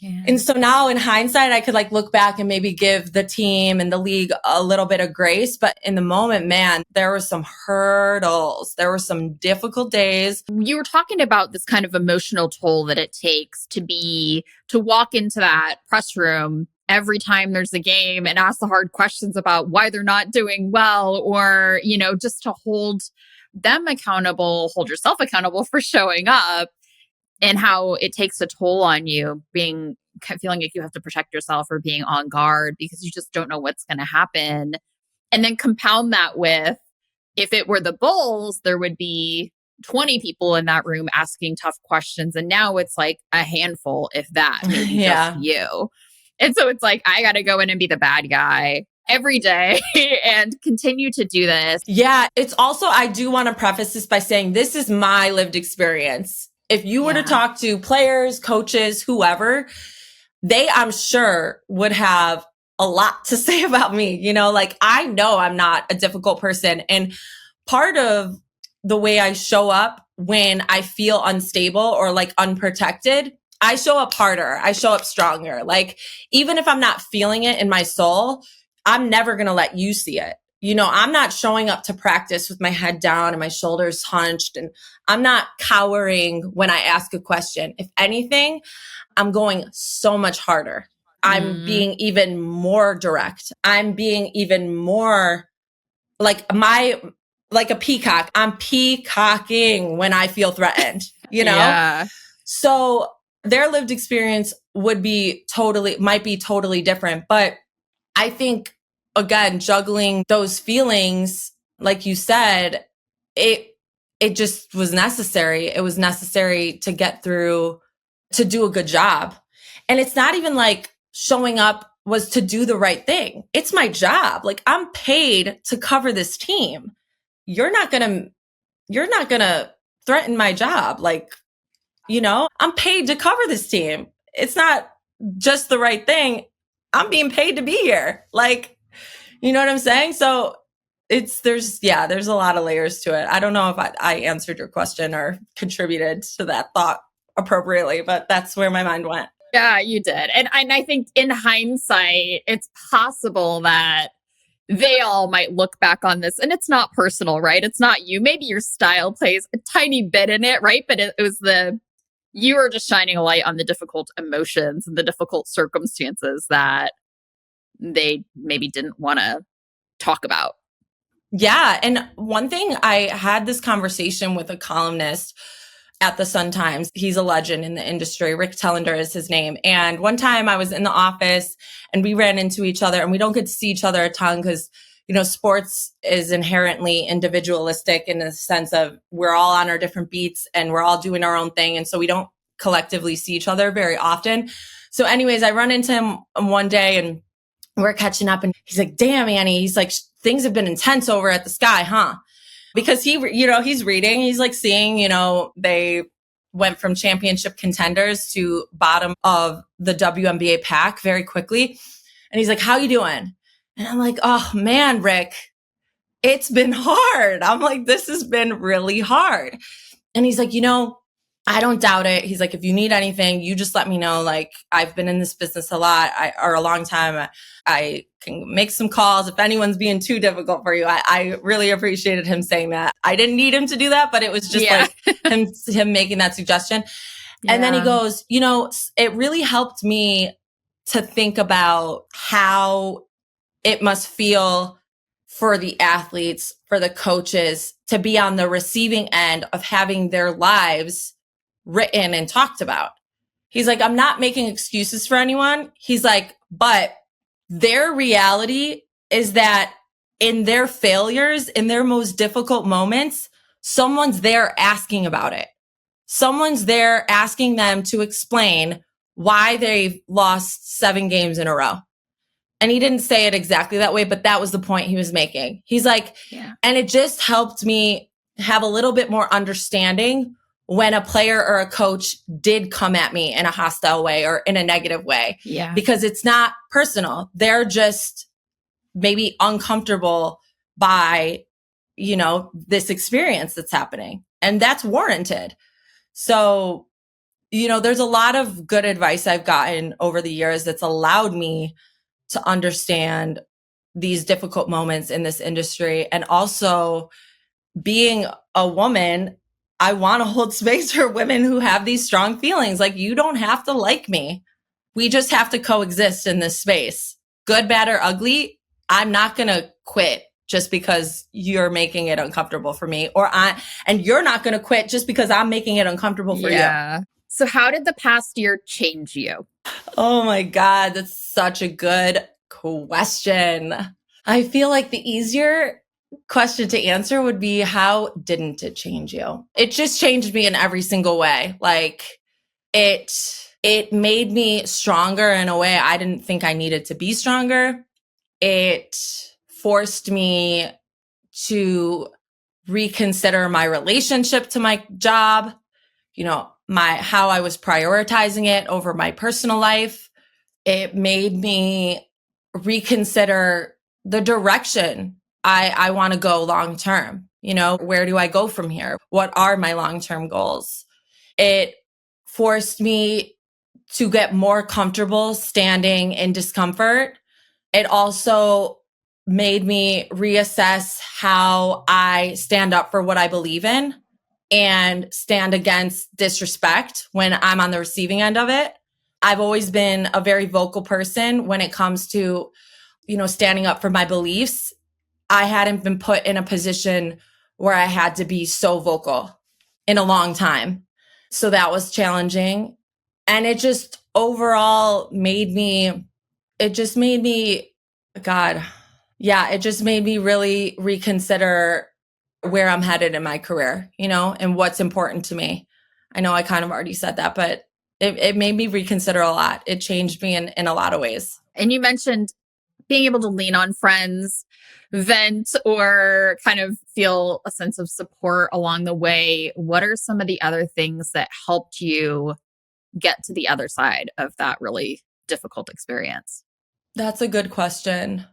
Yeah. And so now in hindsight, I could like look back and maybe give the team and the league a little bit of grace. But in the moment, man, there were some hurdles. There were some difficult days. You were talking about this kind of emotional toll that it takes to walk into that press room every time there's a game and ask the hard questions about why they're not doing well, or, just to hold them accountable, hold yourself accountable for showing up, and how it takes a toll on you feeling like you have to protect yourself or being on guard because you just don't know what's going to happen. And then compound that with, if it were the Bulls, there would be 20 people in that room asking tough questions. And now it's like a handful, if that, maybe just you. And so it's like, I got to go in and be the bad guy every day and continue to do this. Yeah. It's also, I do want to preface this by saying this is my lived experience. If you were to talk to players, coaches, whoever, they, I'm sure, would have a lot to say about me. Like I know I'm not a difficult person. And part of the way I show up when I feel unstable or like unprotected, I show up harder. I show up stronger. Like even if I'm not feeling it in my soul, I'm never going to let you see it. I'm not showing up to practice with my head down and my shoulders hunched, and I'm not cowering when I ask a question. If anything, I'm going so much harder. I'm being even more direct. I'm being even more like a peacock. I'm peacocking when I feel threatened, Yeah. So their lived experience might be totally different. But I think, again, juggling those feelings, like you said, it just was necessary. It was necessary to get through, to do a good job. And it's not even like showing up was to do the right thing. It's my job. Like I'm paid to cover this team. You're not going to threaten my job. Like, I'm paid to cover this team. It's not just the right thing. I'm being paid to be here. Like, you know what I'm saying? So there's a lot of layers to it. I don't know if I answered your question or contributed to that thought appropriately, but that's where my mind went. Yeah, you did. And I think in hindsight, it's possible that they all might look back on this and it's not personal, right? It's not you. Maybe your style plays a tiny bit in it, right? But it was you were just shining a light on the difficult emotions and the difficult circumstances that they maybe didn't want to talk about. Yeah. And one thing, I had this conversation with a columnist at the Sun-Times. He's a legend in the industry. Rick Tellender is his name. And one time I was in the office and we ran into each other, and we don't get to see each other a ton because, sports is inherently individualistic in the sense of we're all on our different beats and we're all doing our own thing. And so we don't collectively see each other very often. So anyways, I run into him one day and we're catching up, and he's like, "Damn, Annie," he's like, "things have been intense over at the Sky, huh?" Because he's reading, he's like seeing, they went from championship contenders to bottom of the WNBA pack very quickly. And he's like, "How you doing?" And I'm like, "Oh man, Rick, it's been hard." I'm like, "This has been really hard." And he's like, "I don't doubt it." He's like, "If you need anything, you just let me know. Like, I've been in this business a long time. I can make some calls if anyone's being too difficult for you." I really appreciated him saying that. I didn't need him to do that, but it was just like him making that suggestion. Yeah. And then he goes, "It really helped me to think about how it must feel for the athletes, for the coaches to be on the receiving end of having their lives written and talked about." He's like, "I'm not making excuses for anyone." He's like, "But their reality is that in their failures, in their most difficult moments, someone's there asking about it. Someone's there asking them to explain why they've lost 7 games in a row." And he didn't say it exactly that way, but that was the point he was making. He's like, and it just helped me have a little bit more understanding when a player or a coach did come at me in a hostile way or in a negative way. Yeah. Because it's not personal. They're just maybe uncomfortable by, this experience that's happening. And that's warranted. So There's a lot of good advice I've gotten over the years that's allowed me to understand these difficult moments in this industry. And also, being a woman, I want to hold space for women who have these strong feelings. Like, you don't have to like me. We just have to coexist in this space. Good, bad, or ugly. I'm not going to quit just because you're making it uncomfortable for me, and you're not going to quit just because I'm making it uncomfortable for you. So how did the past year change you? Oh my God, that's such a good question. I feel like the easier question to answer would be, how didn't it change you? It just changed me in every single way. Like, it made me stronger in a way I didn't think I needed to be stronger. It forced me to reconsider my relationship to my job, how I was prioritizing it over my personal life. It made me reconsider the direction I want to go long term. Where do I go from here? What are my long-term goals? It forced me to get more comfortable standing in discomfort. It also made me reassess how I stand up for what I believe in and stand against disrespect when I'm on the receiving end of it. I've always been a very vocal person when it comes to, standing up for my beliefs. I hadn't been put in a position where I had to be so vocal in a long time. So that was challenging. And it just overall it just made me really reconsider where I'm headed in my career, and what's important to me. I know I kind of already said that, but it made me reconsider a lot. It changed me in a lot of ways. And you mentioned being able to lean on friends, vent, or kind of feel a sense of support along the way. What are some of the other things that helped you get to the other side of that really difficult experience? That's a good question.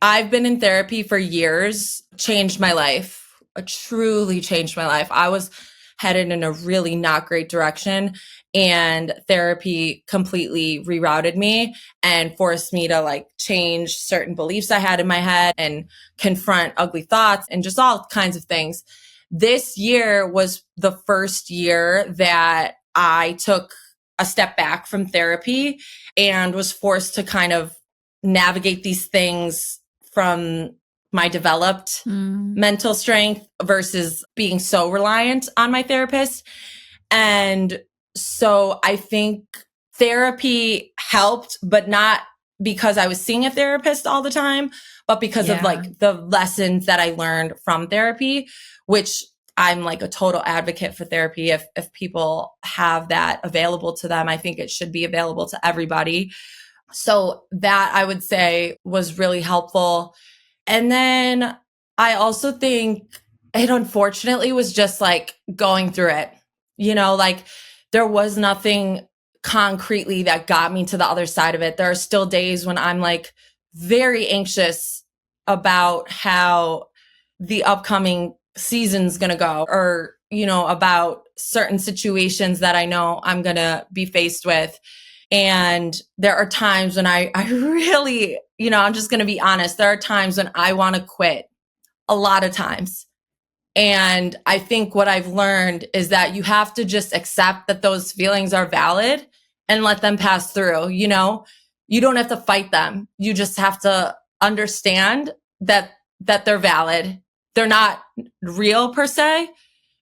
I've been in therapy for years, changed my life, truly changed my life. I was headed in a really not great direction, and therapy completely rerouted me and forced me to change certain beliefs I had in my head and confront ugly thoughts and just all kinds of things. This year was the first year that I took a step back from therapy and was forced to kind of navigate these things from my developed mental strength versus being so reliant on my therapist. And so I think therapy helped, but not because I was seeing a therapist all the time, but because of the lessons that I learned from therapy, which I'm a total advocate for therapy. If people have that available to them, I think it should be available to everybody. So that, I would say, was really helpful. And then I also think it unfortunately was just going through it, there was nothing concretely that got me to the other side of it. There are still days when I'm very anxious about how the upcoming season's going to go, or, about certain situations that I know I'm going to be faced with. And there are times when I really, I'm just going to be honest. There are times when I want to quit, a lot of times. And I think what I've learned is that you have to just accept that those feelings are valid and let them pass through. You don't have to fight them. You just have to understand that they're valid. They're not real per se,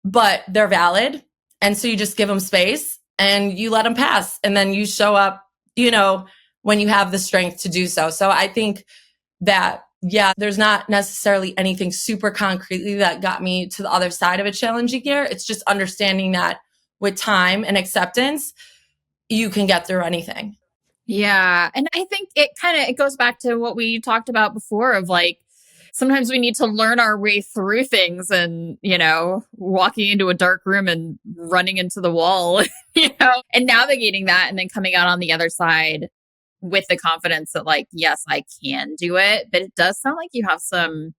but they're valid. And so you just give them space and you let them pass. And then you show up, when you have the strength to do so. So I think that, there's not necessarily anything super concretely that got me to the other side of a challenging year. It's just understanding that with time and acceptance, you can get through anything. Yeah. And I think it goes back to what we talked about before of sometimes we need to learn our way through things and, walking into a dark room and running into the wall, and navigating that and then coming out on the other side with the confidence that yes, I can do it. But it does sound like you have some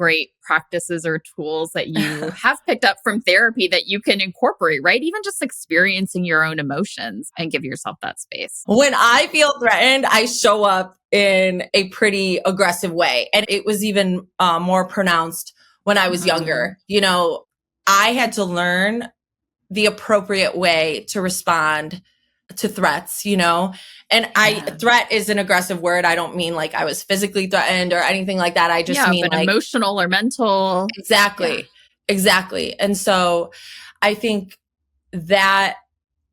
great practices or tools that you have picked up from therapy that you can incorporate, right? Even just experiencing your own emotions and give yourself that space. When I feel threatened, I show up in a pretty aggressive way. And it was even more pronounced when I was younger. You know, I had to learn the appropriate way to respond to threats, you know, and threat is an aggressive word. I don't mean like I was physically threatened or anything like that. I just mean but like emotional or mental. Exactly. And so I think that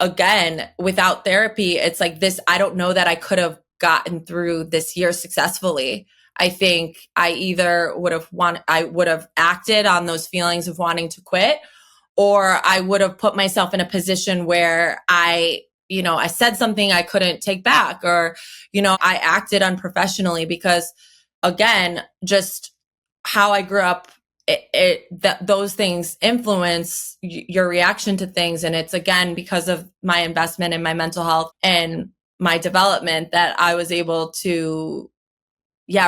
again, without therapy, it's like this, I don't know that I could have gotten through this year successfully. I think I either I would have acted on those feelings of wanting to quit, or I would have put myself in a position where I said something I couldn't take back, or, I acted unprofessionally because again, just how I grew up, those things influence your reaction to things. And it's again, because of my investment in my mental health and my development that I was able to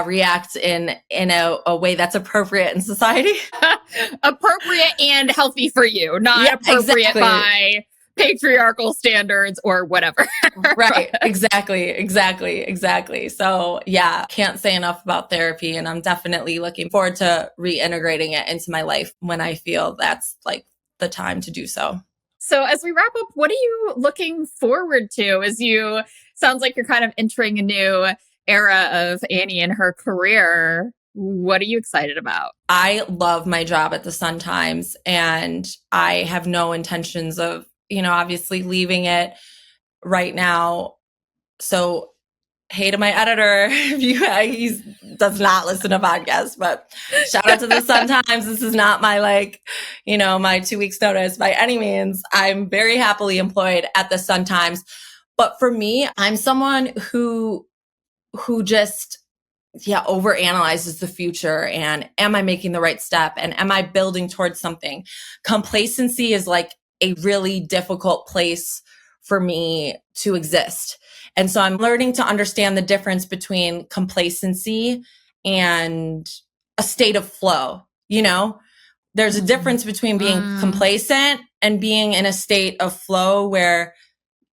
react in a way that's appropriate in society. Appropriate and healthy for you, not appropriate by patriarchal standards or whatever. Right. Exactly. So can't say enough about therapy. And I'm definitely looking forward to reintegrating it into my life when I feel that's like the time to do so. So as we wrap up, what are you looking forward to sounds like you're kind of entering a new era of Annie and her career. What are you excited about? I love my job at the Sun-Times, and I have no intentions of, obviously leaving it right now. So hey to my editor, he does not listen to podcasts, but shout out to the Sun-Times. This is not my my 2 weeks notice by any means. I'm very happily employed at the Sun-Times. But for me, I'm someone who just overanalyzes the future, and am I making the right step, and am I building towards something? Complacency is like a really difficult place for me to exist. And so I'm learning to understand the difference between complacency and a state of flow. There's a difference between being complacent and being in a state of flow where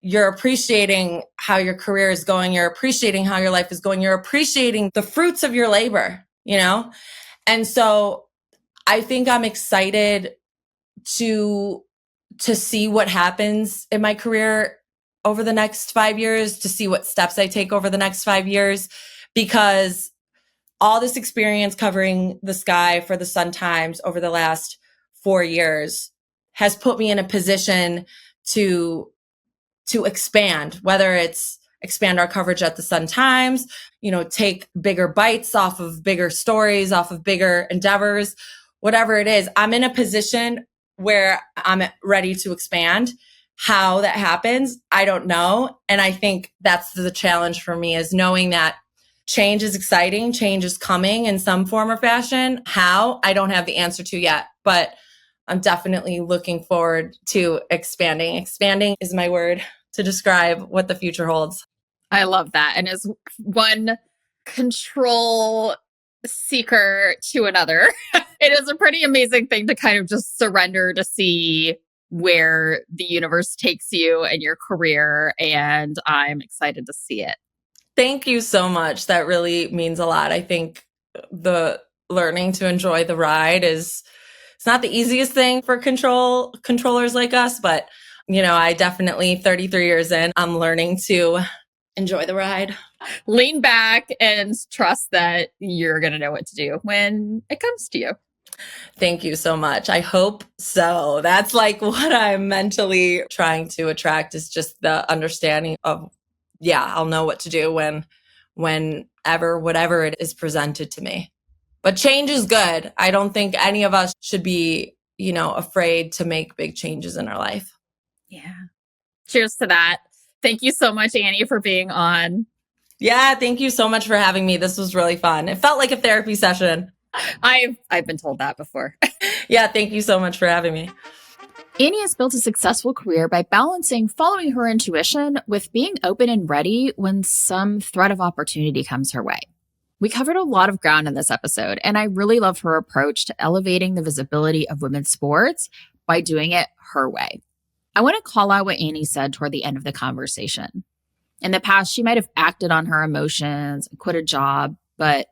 you're appreciating how your career is going. You're appreciating how your life is going. You're appreciating the fruits of your labor, And so I think I'm excited to see what happens in my career over the next 5 years, to see what steps I take over the next 5 years, because all this experience covering the Sky for the Sun-Times over the last 4 years has put me in a position to expand, whether it's expand our coverage at the Sun-Times, take bigger bites off of bigger stories, off of bigger endeavors, whatever it is. I'm in a position where I'm ready to expand. How that happens, I don't know. And I think that's the challenge for me, is knowing that change is exciting, change is coming in some form or fashion. How? I don't have the answer to yet, but I'm definitely looking forward to expanding. Expanding is my word to describe what the future holds. I love that. And as one control seeker to another, it is a pretty amazing thing to kind of just surrender to see where the universe takes you and your career. And I'm excited to see it. Thank you so much. That really means a lot. I think the learning to enjoy the ride it's not the easiest thing for controllers like us, but I definitely, 33 years in, I'm learning to enjoy the ride. Lean back and trust that you're going to know what to do when it comes to you. Thank you so much. I hope so. That's like what I'm mentally trying to attract, is just the understanding of, I'll know what to do whenever, whatever it is presented to me. But change is good. I don't think any of us should be, afraid to make big changes in our life. Yeah. Cheers to that. Thank you so much, Annie, for being on. Yeah, thank you so much for having me. This was really fun. It felt like a therapy session. I've been told that before. Yeah, thank you so much for having me. Annie has built a successful career by balancing following her intuition with being open and ready when some threat of opportunity comes her way. We covered a lot of ground in this episode, and I really love her approach to elevating the visibility of women's sports by doing it her way. I want to call out what Annie said toward the end of the conversation. In the past, she might have acted on her emotions and quit a job, but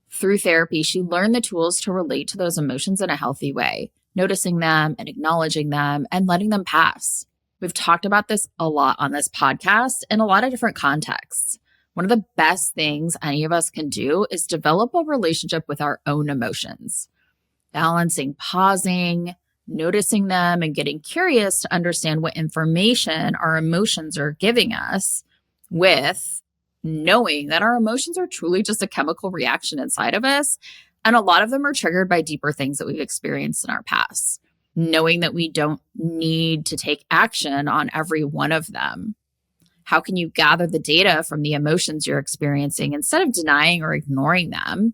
through therapy, she learned the tools to relate to those emotions in a healthy way, noticing them and acknowledging them and letting them pass. We've talked about this a lot on this podcast in a lot of different contexts. One of the best things any of us can do is develop a relationship with our own emotions, balancing pausing, noticing them, and getting curious to understand what information our emotions are giving us, with knowing that our emotions are truly just a chemical reaction inside of us. And a lot of them are triggered by deeper things that we've experienced in our past. Knowing that we don't need to take action on every one of them. How can you gather the data from the emotions you're experiencing instead of denying or ignoring them?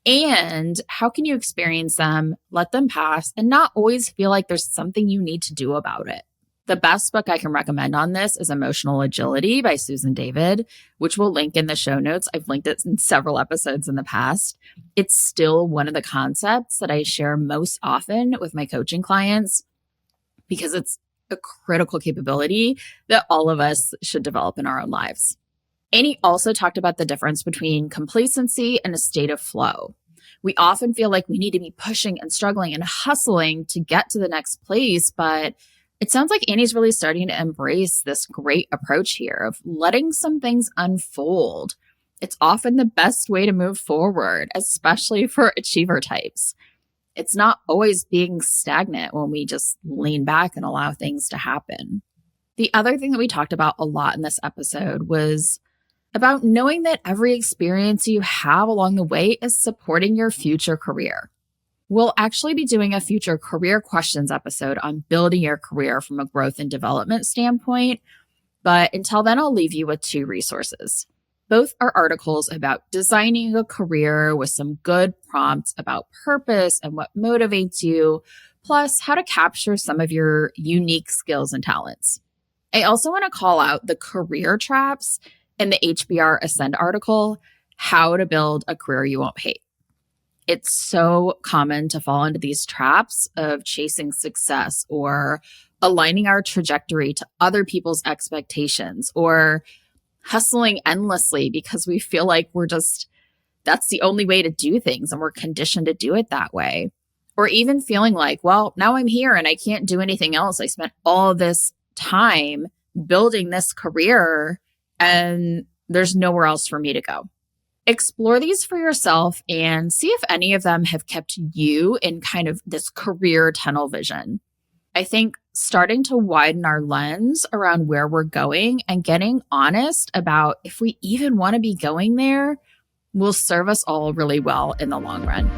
And how can you experience them, let them pass, and not always feel like there's something you need to do about it? The best book I can recommend on this is Emotional Agility by Susan David, which we'll link in the show notes. I've linked it in several episodes in the past. It's still one of the concepts that I share most often with my coaching clients because it's a critical capability that all of us should develop in our own lives. Annie also talked about the difference between complacency and a state of flow. We often feel like we need to be pushing and struggling and hustling to get to the next place, but it sounds like Annie's really starting to embrace this great approach here of letting some things unfold. It's often the best way to move forward, especially for achiever types. It's not always being stagnant when we just lean back and allow things to happen. The other thing that we talked about a lot in this episode was about knowing that every experience you have along the way is supporting your future career. We'll actually be doing a future career questions episode on building your career from a growth and development standpoint. But until then, I'll leave you with 2 resources. Both are articles about designing a career with some good prompts about purpose and what motivates you, plus how to capture some of your unique skills and talents. I also want to call out the career traps in the HBR Ascend article, How to Build a Career You Won't Hate. It's so common to fall into these traps of chasing success or aligning our trajectory to other people's expectations or hustling endlessly because we feel like that's the only way to do things and we're conditioned to do it that way. Or even feeling like, well, now I'm here and I can't do anything else. I spent all this time building this career and there's nowhere else for me to go. Explore these for yourself and see if any of them have kept you in kind of this career tunnel vision. I think starting to widen our lens around where we're going and getting honest about if we even want to be going there will serve us all really well in the long run.